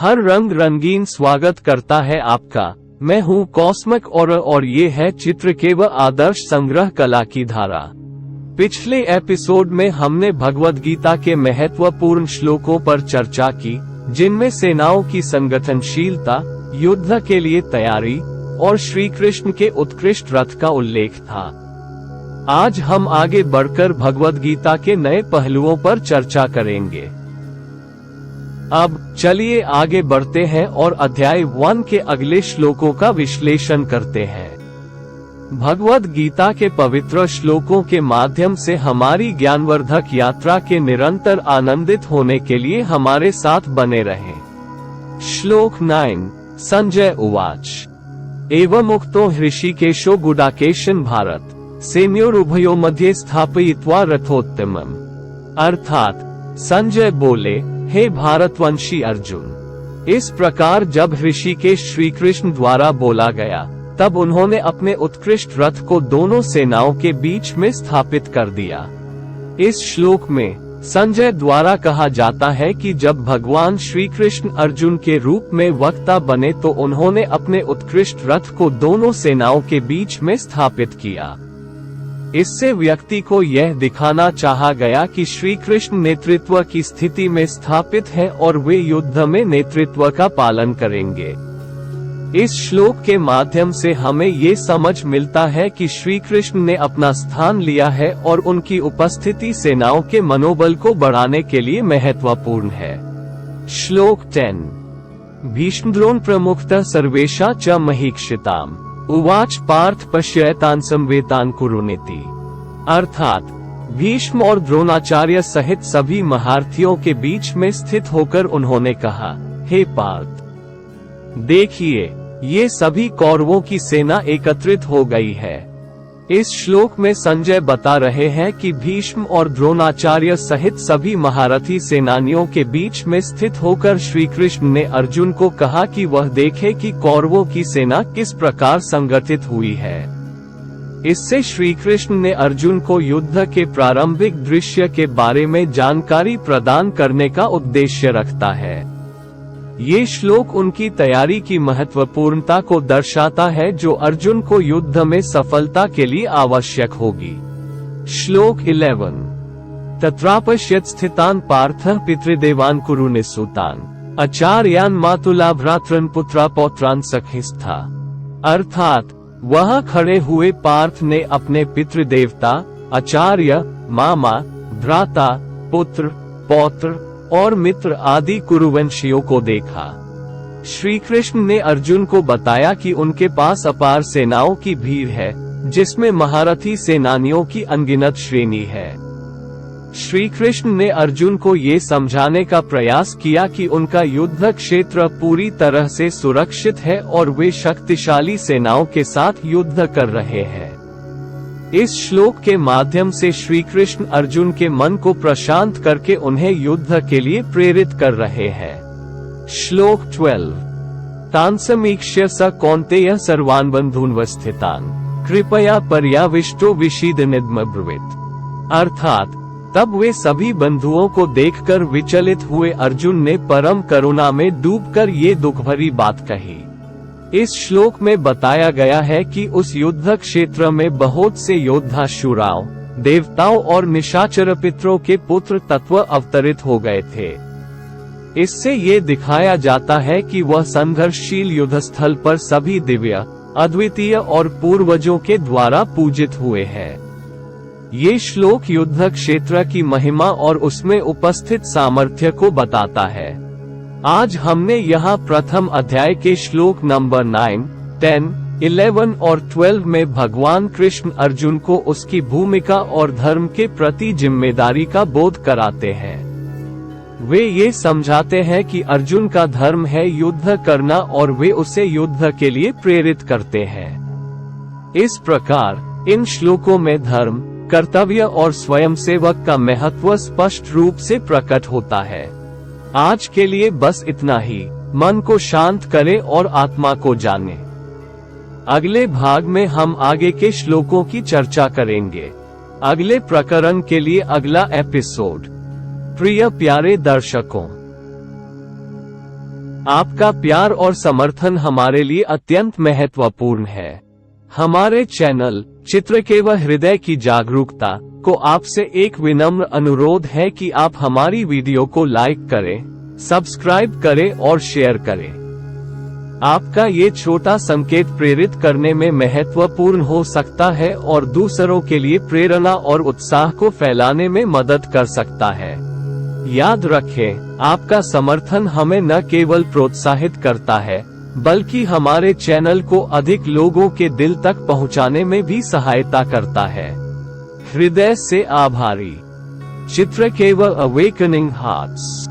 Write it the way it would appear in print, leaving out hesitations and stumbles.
हर रंग रंगीन स्वागत करता है आपका। मैं हूँ कॉस्मिक और ये है चित्रकेव आदर्श संग्रह कला की धारा। पिछले एपिसोड में हमने भगवद गीता के महत्वपूर्ण श्लोकों पर चर्चा की, जिनमें सेनाओं की संगठनशीलता, युद्ध के लिए तैयारी और श्री कृष्ण के उत्कृष्ट रथ का उल्लेख था। आज हम आगे बढ़कर भगवद गीता के नए पहलुओं पर चर्चा करेंगे। अब चलिए आगे बढ़ते हैं और अध्याय 1 के अगले श्लोकों का विश्लेषण करते हैं। भगवद गीता के पवित्र श्लोकों के माध्यम से हमारी ज्ञानवर्धक यात्रा के निरंतर आनंदित होने के लिए हमारे साथ बने रहें। श्लोक 9। संजय उवाच एवमुक्तो हृषिकेशो गुडाकेशन भारत सेनयोरुभयो मध्ये स्थापयित्वा रथोत्तमम्। अर्थात संजय बोले, हे भारतवंशी अर्जुन, इस प्रकार जब ऋषिकेश श्री कृष्ण द्वारा बोला गया, तब उन्होंने अपने उत्कृष्ट रथ को दोनों सेनाओं के बीच में स्थापित कर दिया। इस श्लोक में संजय द्वारा कहा जाता है कि जब भगवान श्री कृष्ण अर्जुन के रूप में वक्ता बने तो उन्होंने अपने उत्कृष्ट रथ को दोनों सेनाओं के बीच में स्थापित किया। इससे व्यक्ति को यह दिखाना चाहा गया कि श्री कृष्ण नेतृत्व की स्थिति में स्थापित है और वे युद्ध में नेतृत्व का पालन करेंगे। इस श्लोक के माध्यम से हमें ये समझ मिलता है कि श्री कृष्ण ने अपना स्थान लिया है और उनकी उपस्थिति सेनाओं के मनोबल को बढ़ाने के लिए महत्वपूर्ण है। श्लोक 10। भीष्मद्रोण प्रमुखतः सर्वेषा च महीक्षिताम् उवाच पार्थ पश्यतान् संवेतान् कुरुनीति। अर्थात भीष्म और द्रोणाचार्य सहित सभी महारथियों के बीच में स्थित होकर उन्होंने कहा, हे पार्थ, देखिए, ये सभी कौरवों की सेना एकत्रित हो गई है। इस श्लोक में संजय बता रहे हैं कि भीष्म और द्रोणाचार्य सहित सभी महारथी सेनानियों के बीच में स्थित होकर श्री कृष्ण ने अर्जुन को कहा कि वह देखे कि कौरवों की सेना किस प्रकार संगठित हुई है। इससे श्री कृष्ण ने अर्जुन को युद्ध के प्रारंभिक दृश्य के बारे में जानकारी प्रदान करने का उद्देश्य रखता है। ये श्लोक उनकी तैयारी की महत्वपूर्णता को दर्शाता है, जो अर्जुन को युद्ध में सफलता के लिए आवश्यक होगी। श्लोक 11। तत्रापश्यत् स्थितान् पार्थः पितृदेवान् कुरुनिसुतान् आचार्यान् मातुला भ्रातॄन् पुत्रा पौत्रान् सखिस्था। अर्थात वह खड़े हुए पार्थ ने अपने पितृदेवता, आचार्य, मामा, भ्राता, पुत्र, पौत्र और मित्र आदि कुरुवंशियों को देखा। श्री कृष्ण ने अर्जुन को बताया कि उनके पास अपार सेनाओं की भीड़ है, जिसमें महारथी सेनानियों की अनगिनत श्रेणी है। श्री कृष्ण ने अर्जुन को ये समझाने का प्रयास किया कि उनका युद्ध क्षेत्र पूरी तरह से सुरक्षित है और वे शक्तिशाली सेनाओं के साथ युद्ध कर रहे हैं। इस श्लोक के माध्यम से श्री कृष्ण अर्जुन के मन को प्रशांत करके उन्हें युद्ध के लिए प्रेरित कर रहे हैं। श्लोक 12। तान् समीक्ष्य स कौन्तेयः सर्वान् बन्धून्वस्थितान् कृपया पर्याविष्टो विषीदन्निदमब्रवीत्। अर्थात तब वे सभी बंधुओं को देखकर विचलित हुए अर्जुन ने परम करुणा में डूबकर ये दुखभरी बात कही। इस श्लोक में बताया गया है कि उस युद्ध क्षेत्र में बहुत से योद्धा शूराओं, देवताओं और निशाचर पितरों के पुत्र तत्व अवतरित हो गए थे। इससे ये दिखाया जाता है कि वह संघर्षशील युद्धस्थल पर सभी दिव्य, अद्वितीय और पूर्वजों के द्वारा पूजित हुए हैं। ये श्लोक युद्ध क्षेत्र की महिमा और उसमें उपस्थित सामर्थ्य को बताता है। आज हमने यहाँ प्रथम अध्याय के श्लोक नंबर 9, 10, 11 और 12 में भगवान कृष्ण अर्जुन को उसकी भूमिका और धर्म के प्रति जिम्मेदारी का बोध कराते हैं। वे ये समझाते हैं कि अर्जुन का धर्म है युद्ध करना और वे उसे युद्ध के लिए प्रेरित करते हैं। इस प्रकार इन श्लोकों में धर्म, कर्तव्य और स्वयंसेवक का महत्व स्पष्ट रूप से प्रकट होता है। आज के लिए बस इतना ही। मन को शांत करें और आत्मा को जानें। अगले भाग में हम आगे के श्लोकों की चर्चा करेंगे। अगले प्रकरण के लिए अगला एपिसोड। प्रिय प्यारे दर्शकों, आपका प्यार और समर्थन हमारे लिए अत्यंत महत्वपूर्ण है। हमारे चैनल चित्रकेव हृदय की जागरूकता को आपसे एक विनम्र अनुरोध है कि आप हमारी वीडियो को लाइक करें, सब्सक्राइब करें और शेयर करें। आपका ये छोटा संकेत प्रेरित करने में महत्वपूर्ण हो सकता है और दूसरों के लिए प्रेरणा और उत्साह को फैलाने में मदद कर सकता है। याद रखें, आपका समर्थन हमें न केवल प्रोत्साहित करता है, बल्कि हमारे चैनल को अधिक लोगों के दिल तक पहुंचाने में भी सहायता करता है। हृदय से आभारी। चित्रकेव अवेकनिंग हार्ट्स।